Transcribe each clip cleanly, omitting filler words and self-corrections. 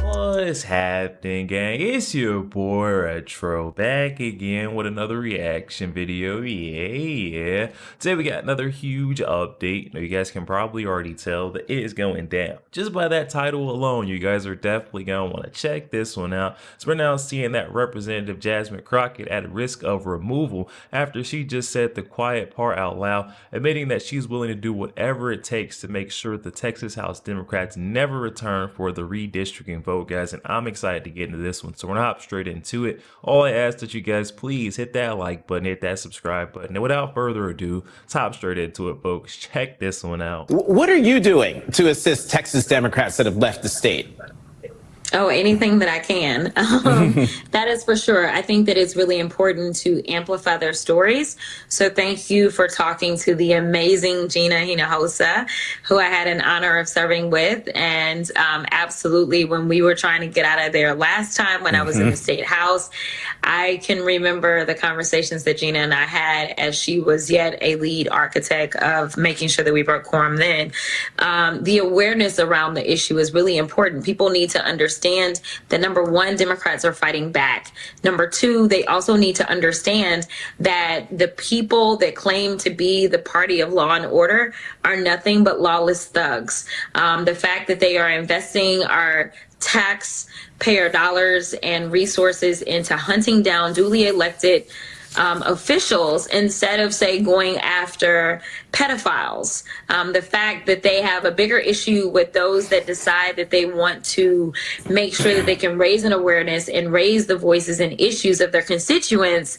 What's happening, gang? It's your boy Retro back again with another reaction video. Yeah. Today we got another huge update. Now, you guys can probably already tell that it is going down. Just by that title alone, you guys are definitely going to want to check this one out. So we're now seeing that Representative Jasmine Crockett at risk of removal after she just said the quiet part out loud, admitting that she's willing to do whatever it takes to make sure the Texas House Democrats never return for the redistricting vote, guys. And I'm excited to get into this one, so we're gonna hop straight into it. All I ask that you guys please hit that like button, hit that subscribe button, and without further ado, let's hop straight into it, folks. Check this one out. What are you doing to assist Texas Democrats that have left the state? Oh, anything that I can. That is for sure. I think that it's really important to amplify their stories. So thank you for talking to the amazing Gina Hinojosa, who I had an honor of serving with. And absolutely, when we were trying to get out of there last time when I was in the state house, I can remember the conversations that Gina and I had as she was yet a lead architect of making sure that we broke quorum then. The awareness around the issue is really important. People need to understand that, number one, Democrats are fighting back. Number two, they also need to understand that the people that claim to be the party of law and order are nothing but lawless thugs. The fact that they are investing our taxpayer dollars and resources into hunting down duly elected officials instead of, say, going after pedophiles. The fact that they have a bigger issue with those that decide that they want to make sure that they can raise an awareness and raise the voices and issues of their constituents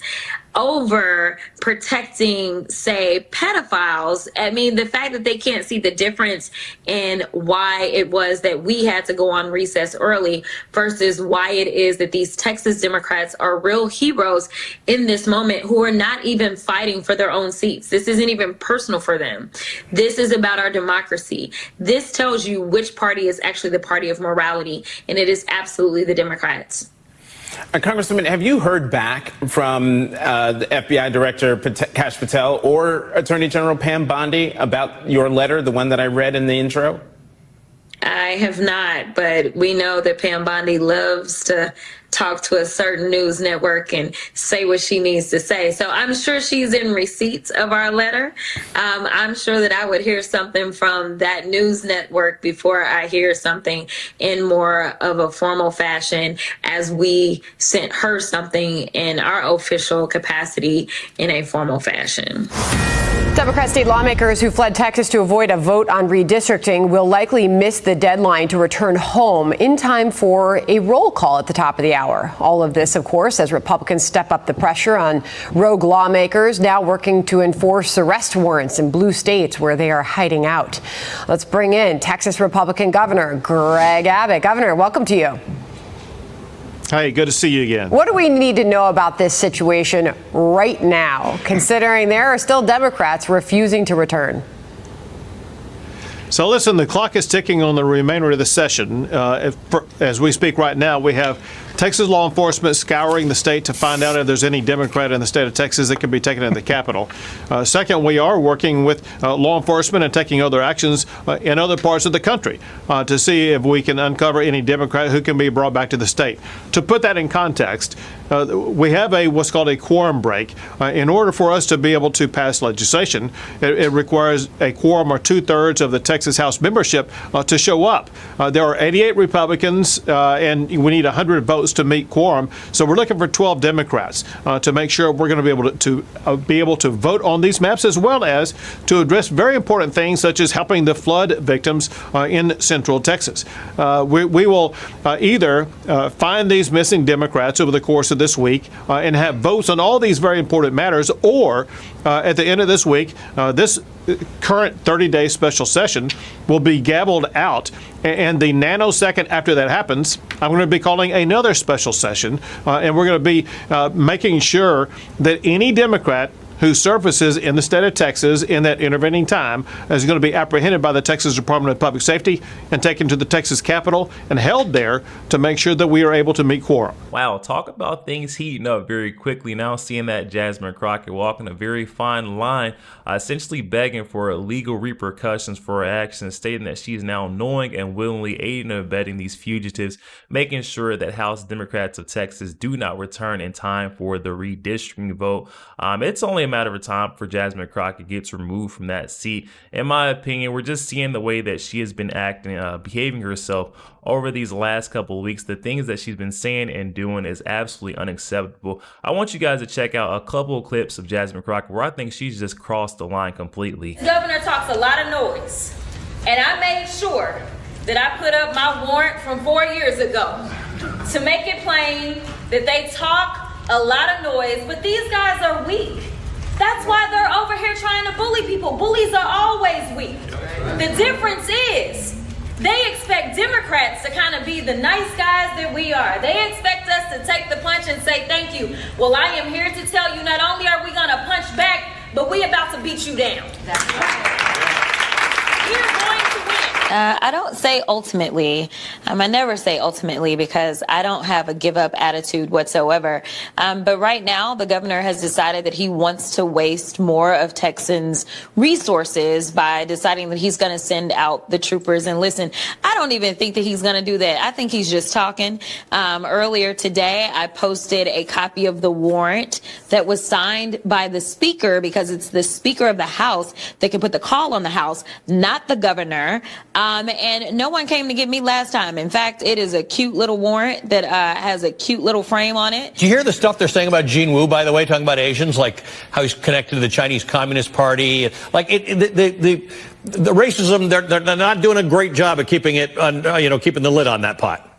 over protecting, say, pedophiles. I mean, the fact that they can't see the difference in why it was that we had to go on recess early versus why it is that these Texas Democrats are real heroes in this moment who are not even fighting for their own seats. This isn't even personal for them. This is about our democracy. This tells you which party is actually the party of morality, and it is absolutely the Democrats. Congresswoman, have you heard back from the FBI Director Kash Patel or Attorney General Pam Bondi about your letter, the one that I read in the intro? I have not, but we know that Pam Bondi loves to talk to a certain news network and say what she needs to say. So I'm sure she's in receipts of our letter. I'm sure that I would hear something from that news network before I hear something in more of a formal fashion, as we sent her something in our official capacity in a formal fashion. Democrat state lawmakers who fled Texas to avoid a vote on redistricting will likely miss the deadline to return home in time for a roll call at the top of the hour. All of this, of course, as Republicans step up the pressure on rogue lawmakers now working to enforce arrest warrants in blue states where they are hiding out. Let's bring in Texas Republican Governor Greg Abbott. Governor, welcome to you. Hey, good to see you again. What do we need to know about this situation right now, considering there are still Democrats refusing to return? So listen, the clock is ticking on the remainder of the session. As we speak right now, we have Texas law enforcement scouring the state to find out if there's any Democrat in the state of Texas that can be taken to the Capitol. Second, we are working with law enforcement and taking other actions in other parts of the country to see if we can uncover any Democrat who can be brought back to the state. To put that in context, we have what's called a quorum break. In order for us to be able to pass legislation, it requires a quorum or 2/3 of the Texas House membership to show up. There are 88 Republicans, and we need 100 votes to meet quorum. So we're looking for 12 Democrats to make sure we're going to be able to vote on these maps, as well as to address very important things such as helping the flood victims in Central Texas. We will either find these missing Democrats over the course of this week and have votes on all these very important matters, or at the end of this week, this current 30-day special session will be gabbled out, and the nanosecond after that happens, I'm going to be calling another special session, and we're going to be making sure that any Democrat who surfaces in the state of Texas in that intervening time is going to be apprehended by the Texas Department of Public Safety and taken to the Texas Capitol and held there to make sure that we are able to meet quorum. Wow, talk about things heating up very quickly. Now seeing that Jasmine Crockett walking a very fine line, essentially begging for legal repercussions for her actions, stating that she's now knowing and willingly aiding and abetting these fugitives, making sure that House Democrats of Texas do not return in time for the redistricting vote. It's only a matter of time for Jasmine Crockett gets removed from that seat. In my opinion, we're just seeing the way that she has been acting, behaving herself over these last couple of weeks. The things that she's been saying and doing is absolutely unacceptable. I want you guys to check out a couple of clips of Jasmine Crockett where I think she's just crossed the line completely. The governor talks a lot of noise, and I made sure that I put up my warrant from 4 years ago to make it plain that they talk a lot of noise, but these guys are weak. That's why they're over here trying to bully people. Bullies are always weak. The difference is they expect Democrats to kind of be the nice guys that we are. They expect us to take the punch and say thank you. Well, I am here to tell you, not only are we going to punch back, but we about to beat you down. That's right. We're going to win. I don't say ultimately. I never say ultimately because I don't have a give up attitude whatsoever. But right now, the governor has decided that he wants to waste more of Texans' resources by deciding that he's going to send out the troopers. And listen, I don't even think that he's going to do that. I think he's just talking. Earlier today, I posted a copy of the warrant that was signed by the speaker, because it's the speaker of the House that can put the call on the House, not the governor. And no one came to get me last time. In fact, it is a cute little warrant that has a cute little frame on it. Do you hear the stuff they're saying about Gene Wu, by the way, talking about Asians, like how he's connected to the Chinese Communist Party? Like the racism, they're not doing a great job of keeping it, keeping the lid on that pot.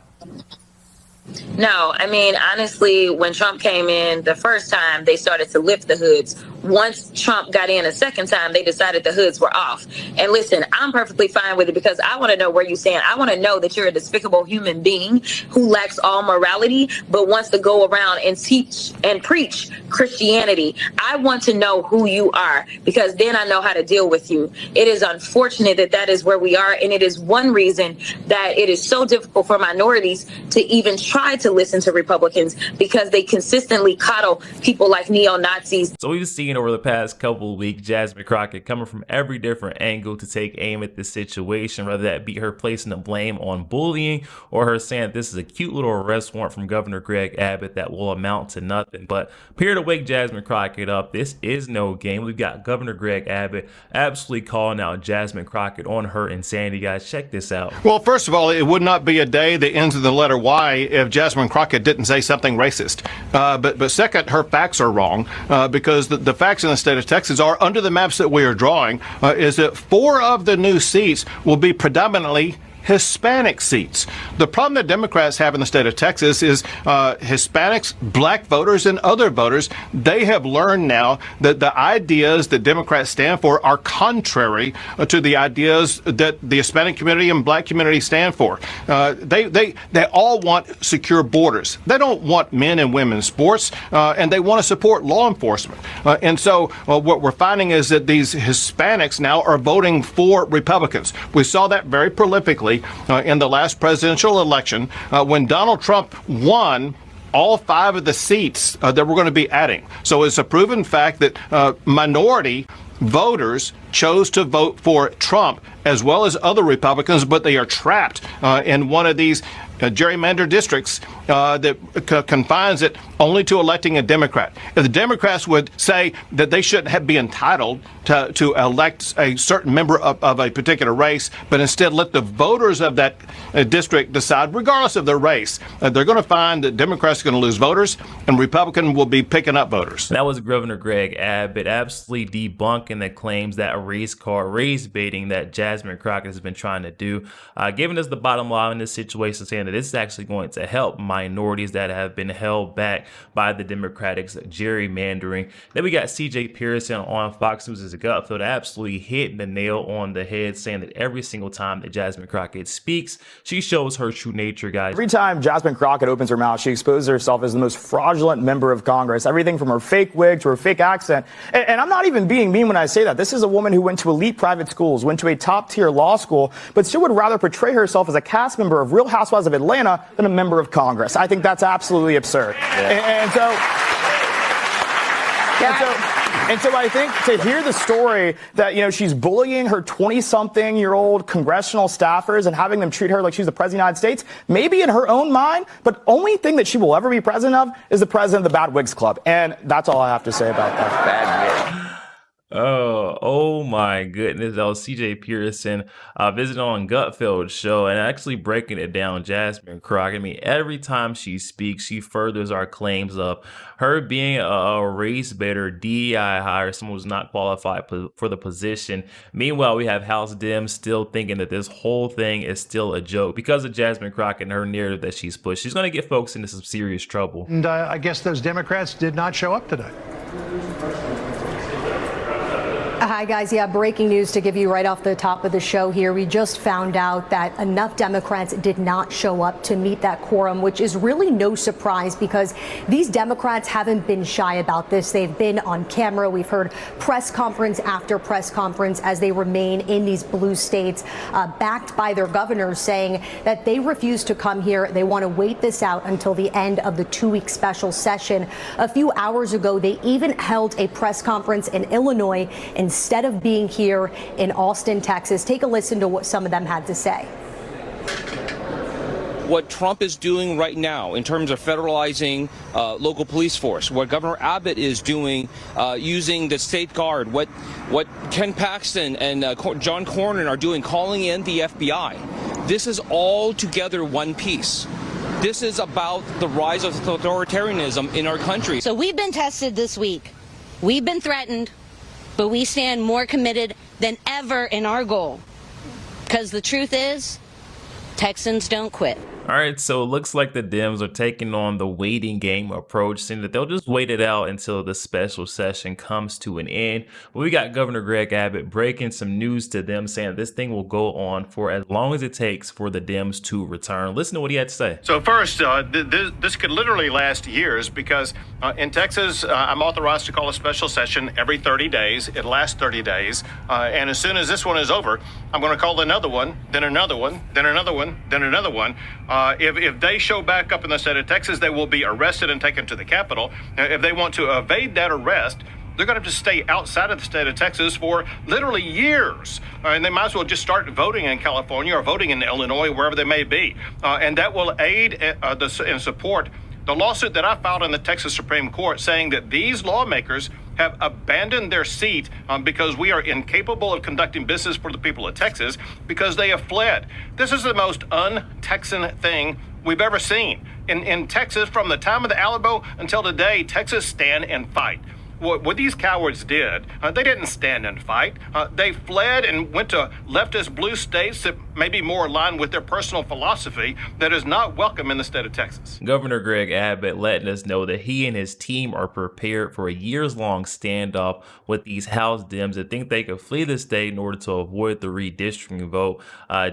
No, I mean, honestly, when Trump came in the first time, they started to lift the hoods. Once Trump got in a second time, they decided the hoods were off. And listen, I'm perfectly fine with it because I want to know where you stand. I want to know that you're a despicable human being who lacks all morality, but wants to go around and teach and preach Christianity. I want to know who you are, because then I know how to deal with you. It is unfortunate that that is where we are. And it is one reason that it is so difficult for minorities to even try to listen to Republicans, because they consistently coddle people like neo-Nazis. So we've seen over the past couple of weeks Jasmine Crockett coming from every different angle to take aim at this situation, whether that be her placing the blame on bullying or her saying that this is a cute little arrest warrant from Governor Greg Abbott that will amount to nothing. But here to wake Jasmine Crockett up, this is no game. We've got Governor Greg Abbott absolutely calling out Jasmine Crockett on her insanity. Guys, check this out. Well, first of all, it would not be a day that ends with the letter Y if Jasmine Crockett didn't say something racist. But second, her facts are wrong, because the facts in the state of Texas are, under the maps that we are drawing, is that 4 of the new seats will be predominantly Hispanic seats. The problem that Democrats have in the state of Texas is Hispanics, black voters, and other voters. They have learned now that the ideas that Democrats stand for are contrary to the ideas that the Hispanic community and black community stand for. They all want secure borders. They don't want men and women's sports, and they want to support law enforcement. And so what we're finding is that these Hispanics now are voting for Republicans. We saw that very prolifically in the last presidential election when Donald Trump won all 5 of the seats that we're going to be adding. So it's a proven fact that minority voters chose to vote for Trump as well as other Republicans, but they are trapped in one of these gerrymander districts that confines it only to electing a Democrat. If the Democrats would say that they shouldn't be entitled to elect a certain member of a particular race, but instead let the voters of that district decide, regardless of their race, they're going to find that Democrats are going to lose voters and Republicans will be picking up voters. That was Governor Greg Abbott absolutely debunking the claims that race baiting that Jasmine Crockett has been trying to do, giving us the bottom line in this situation, saying that this is actually going to help minorities that have been held back by the Democrats gerrymandering. Then we got CJ Pearson on Fox News' Gutfeld absolutely hitting the nail on the head, saying that every single time that Jasmine Crockett speaks, she shows her true nature, guys. Every time Jasmine Crockett opens her mouth, she exposes herself as the most fraudulent member of Congress. Everything from her fake wig to her fake accent. And I'm not even being mean when I say that. This is a woman who went to elite private schools, went to a top-tier law school, but still would rather portray herself as a cast member of Real Housewives of Atlanta than a member of Congress. I think that's absolutely absurd. And so I think to hear the story that, you know, she's bullying her 20-something-year-old congressional staffers and having them treat her like she's the president of the United States, maybe in her own mind, but only thing that she will ever be president of is the president of the Bad Wigs Club. And that's all I have to say about that. Bad Wigs. Oh my goodness. That was CJ Pearson visiting on Gutfeld's show and actually breaking it down. Jasmine Crockett, I mean, every time she speaks, she furthers our claims of her being a race baiter, DEI hire, someone who's not qualified for the position. Meanwhile, we have House Dems still thinking that this whole thing is still a joke because of Jasmine Crockett and her narrative that she's pushed. She's going to get folks into some serious trouble. And I guess those Democrats did not show up today. Hi, guys. Yeah, breaking news to give you right off the top of the show here. We just found out that enough Democrats did not show up to meet that quorum, which is really no surprise because these Democrats haven't been shy about this. They've been on camera. We've heard press conference after press conference as they remain in these blue states, backed by their governors saying that they refuse to come here. They want to wait this out until the end of the 2-week special session. A few hours ago, they even held a press conference in Illinois instead of being here in Austin, Texas. Take a listen to what some of them had to say. What Trump is doing right now in terms of federalizing local police force, what Governor Abbott is doing using the state guard, what Ken Paxton and John Cornyn are doing, calling in the FBI. This is all together one piece. This is about the rise of authoritarianism in our country. So we've been tested this week. We've been threatened. But we stand more committed than ever in our goal. Because the truth is, Texans don't quit. All right, so it looks like the Dems are taking on the waiting game approach, saying that they'll just wait it out until the special session comes to an end. But we got Governor Greg Abbott breaking some news to them, saying this thing will go on for as long as it takes for the Dems to return. Listen to what he had to say. So first, this could literally last years because in Texas, I'm authorized to call a special session every 30 days. It lasts 30 days. And as soon as this one is over, I'm going to call another one, then another one, then another one, then another one. If they show back up in the state of Texas, they will be arrested and taken to the Capitol. If they want to evade that arrest, they're going to have to stay outside of the state of Texas for literally years. And they might as well just start voting in California or voting in Illinois, wherever they may be. And that will aid and support the lawsuit that I filed in the Texas Supreme Court saying that these lawmakers have abandoned their seat because we are incapable of conducting business for the people of Texas because they have fled. This is the most un-Texan thing we've ever seen. In Texas, from the time of the Alamo until today, Texas stand and fight. What these cowards did, they didn't stand and fight. They fled and went to leftist blue states that may be more aligned with their personal philosophy that is not welcome in the state of Texas. Governor Greg Abbott letting us know that he and his team are prepared for a years-long standoff with these House Dems that think they could flee the state in order to avoid the redistricting vote.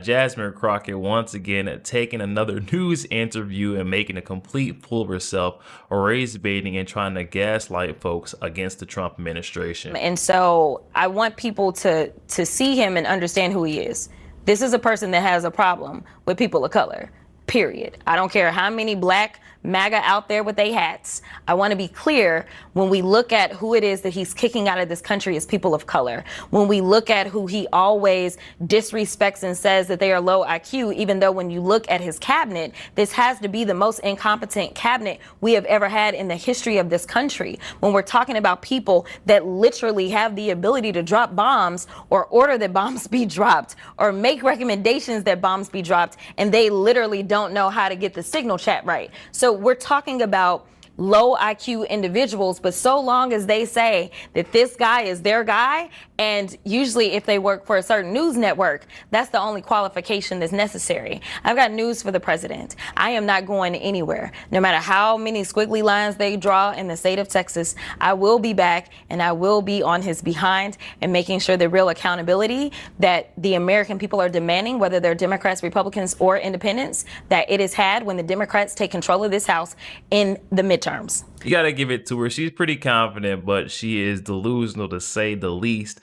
Jasmine Crockett once again taking another news interview and making a complete fool of herself, race baiting and trying to gaslight folks against the Trump administration. And so I want people to see him and understand who he is. This is a person that has a problem with people of color, period. I don't care how many black MAGA out there with their hats. I want to be clear, when we look at who it is that he's kicking out of this country is people of color. When we look at who he always disrespects and says that they are low IQ, even though when you look at his cabinet, this has to be the most incompetent cabinet we have ever had in the history of this country. When we're talking about people that literally have the ability to drop bombs or order that bombs be dropped or make recommendations that bombs be dropped, and they literally don't know how to get the signal chat right. So we're talking about low IQ individuals, but so long as they say that this guy is their guy, and usually if they work for a certain news network, that's the only qualification that's necessary. I've got news for the president. I am not going anywhere. No matter how many squiggly lines they draw in the state of Texas, I will be back and I will be on his behind and making sure the real accountability that the American people are demanding, whether they're Democrats, Republicans, or independents, that it is had when the Democrats take control of this House in the midterms. You got to give it to her. She's pretty confident, but she is delusional to say the least.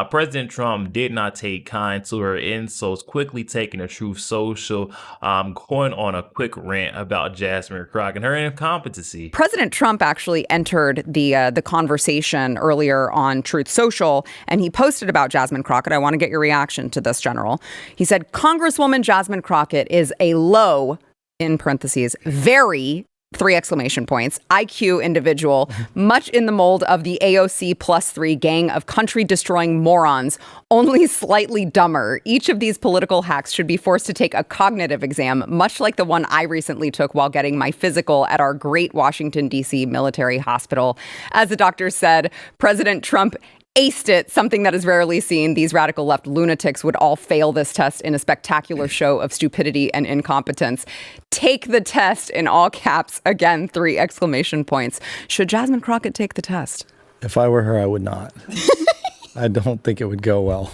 President Trump did not take kind to her insults, quickly taking a Truth Social, going on a quick rant about Jasmine Crockett and her incompetency. President Trump actually entered the conversation earlier on Truth Social, and he posted about Jasmine Crockett. I want to get your reaction to this, General. He said, Congresswoman Jasmine Crockett is a low, in parentheses, very, 3 exclamation points, IQ individual, much in the mold of the AOC +3 gang of country-destroying morons, only slightly dumber. Each of these political hacks should be forced to take a cognitive exam, much like the one I recently took while getting my physical at our great Washington, D.C. military hospital. As the doctor said, President Trump aced it, something that is rarely seen. These radical left lunatics would all fail this test in a spectacular show of stupidity and incompetence. Take the test, in all caps. Again, 3 exclamation points. Should Jasmine Crockett take the test? If I were her, I would not. I don't think it would go well.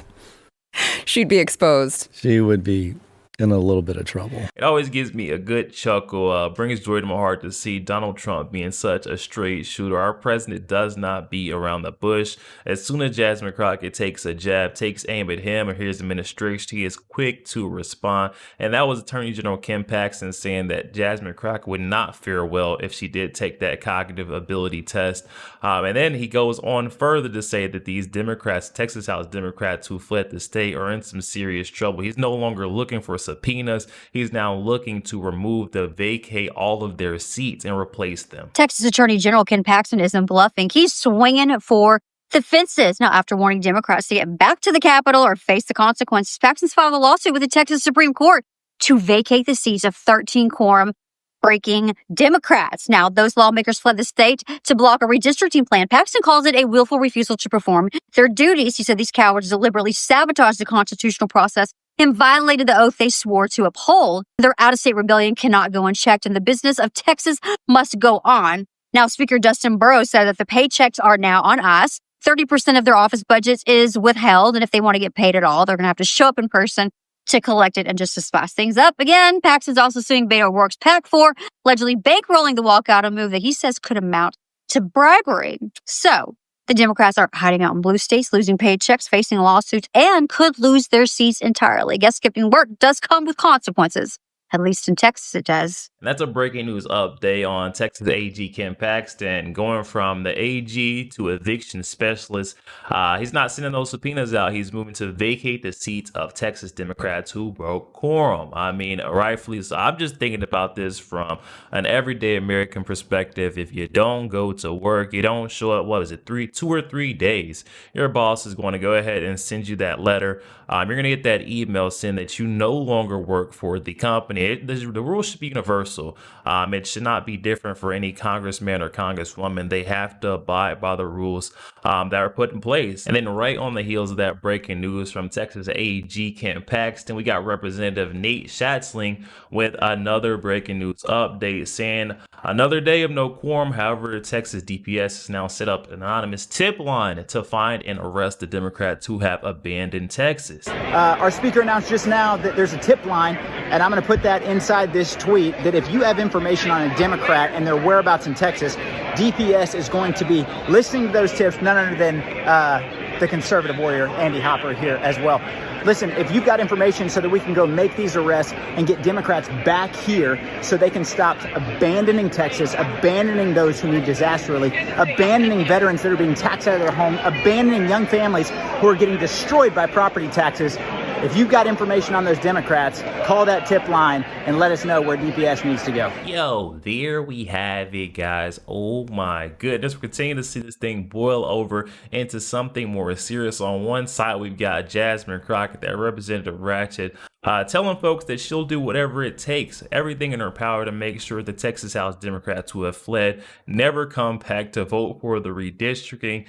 She'd be exposed. She would be in a little bit of trouble. It always gives me a good chuckle, brings joy to my heart to see Donald Trump being such a straight shooter. Our president does not beat around the bush. As soon as Jasmine Crockett takes a jab, takes aim at him or his administration, he is quick to respond. And that was Attorney General Ken Paxton saying that Jasmine Crockett would not fare well if she did take that cognitive ability test. And then he goes on further to say that these Democrats, Texas House Democrats who fled the state, are in some serious trouble. He's no longer looking for subpoenas. He's now looking to vacate all of their seats and replace them. Texas Attorney General Ken Paxton isn't bluffing. He's swinging for the fences. Now, after warning Democrats to get back to the Capitol or face the consequences, Paxton's filed a lawsuit with the Texas Supreme Court to vacate the seats of 13 quorum-breaking Democrats. Now, those lawmakers fled the state to block a redistricting plan. Paxton calls it a willful refusal to perform their duties. He said these cowards deliberately sabotaged the constitutional process and violated the oath they swore to uphold. Their out-of-state rebellion cannot go unchecked, and the business of Texas must go on. Now, Speaker Dustin Burrows said that the paychecks are now on us. 30% of their office budgets is withheld, and if they want to get paid at all, they're going to have to show up in person to collect it. And just to spice things up again, Paxton's also suing Beto O'Rourke's PAC for allegedly bankrolling the walkout, a move that he says could amount to bribery. So, the Democrats are hiding out in blue states, losing paychecks, facing lawsuits, and could lose their seats entirely. Guess skipping work does come with consequences. At least in Texas, it does. And that's a breaking news update on Texas AG Ken Paxton going from the AG to eviction specialist. He's not sending those subpoenas out. He's moving to vacate the seats of Texas Democrats who broke quorum. I mean, rightfully so. I'm just thinking about this from an everyday American perspective. If you don't go to work, you don't show up, 2 or 3 days, your boss is going to go ahead and send you that letter. You're going to get that email saying that you no longer work for the company. The rules should be universal. It should not be different for any congressman or congresswoman. They have to abide by the rules that are put in place. And then right on the heels of that breaking news from Texas AG Ken Paxton, we got Representative Nate Schatzling with another breaking news update saying another day of no quorum. However, Texas DPS has now set up an anonymous tip line to find and arrest the Democrats who have abandoned Texas. Our speaker announced just now that there's a tip line, and I'm going to put that inside this tweet, that if you have information on a Democrat and their whereabouts in Texas, DPS is going to be listening to those tips, none other than the conservative warrior, Andy Hopper, here as well. Listen, if you've got information so that we can go make these arrests and get Democrats back here so they can stop abandoning Texas, abandoning those who need disaster relief, abandoning veterans that are being taxed out of their home, abandoning young families who are getting destroyed by property taxes. If you've got information on those Democrats, call that tip line and let us know where DPS needs to go. Yo, there we have it, guys. Oh my goodness. We're continuing to see this thing boil over into something more serious. On one side, we've got Jasmine Crockett, that Representative Ratchet, telling folks that she'll do whatever it takes, everything in her power to make sure the Texas House Democrats who have fled never come back to vote for the redistricting.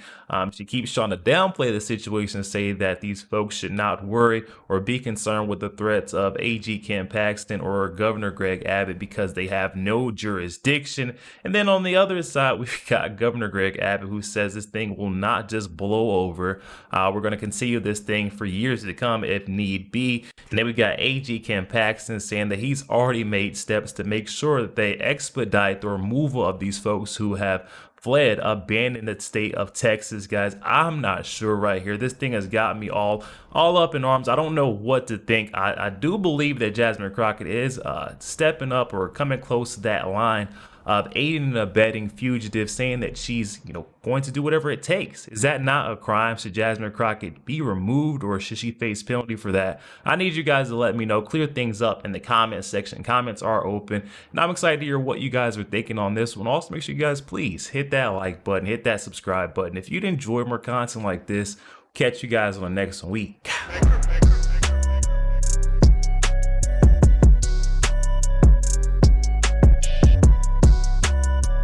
She keeps trying to downplay the situation, say that these folks should not worry or be concerned with the threats of AG Ken Paxton or Governor Greg Abbott because they have no jurisdiction. And then on the other side, we've got Governor Greg Abbott, who says this thing will not just blow over. We're going to continue this thing for years to come if need be. And then we got AG Ken Paxton saying that he's already made steps to make sure that they expedite the removal of these folks who have fled, abandoned the state of Texas. Guys, I'm not sure right here. This thing has got me all up in arms. I don't know what to think. I do believe that Jasmine Crockett is stepping up or coming close to that line of aiding and abetting fugitives, saying that she's, going to do whatever it takes. Is that not a crime? Should Jasmine Crockett be removed, or should she face penalty for that? I need you guys to let me know. Clear things up in the comment section. Comments are open, and I'm excited to hear what you guys are thinking on this one. Also, make sure you guys please hit that like button, hit that subscribe button. If you'd enjoy more content like this, catch you guys on the next week.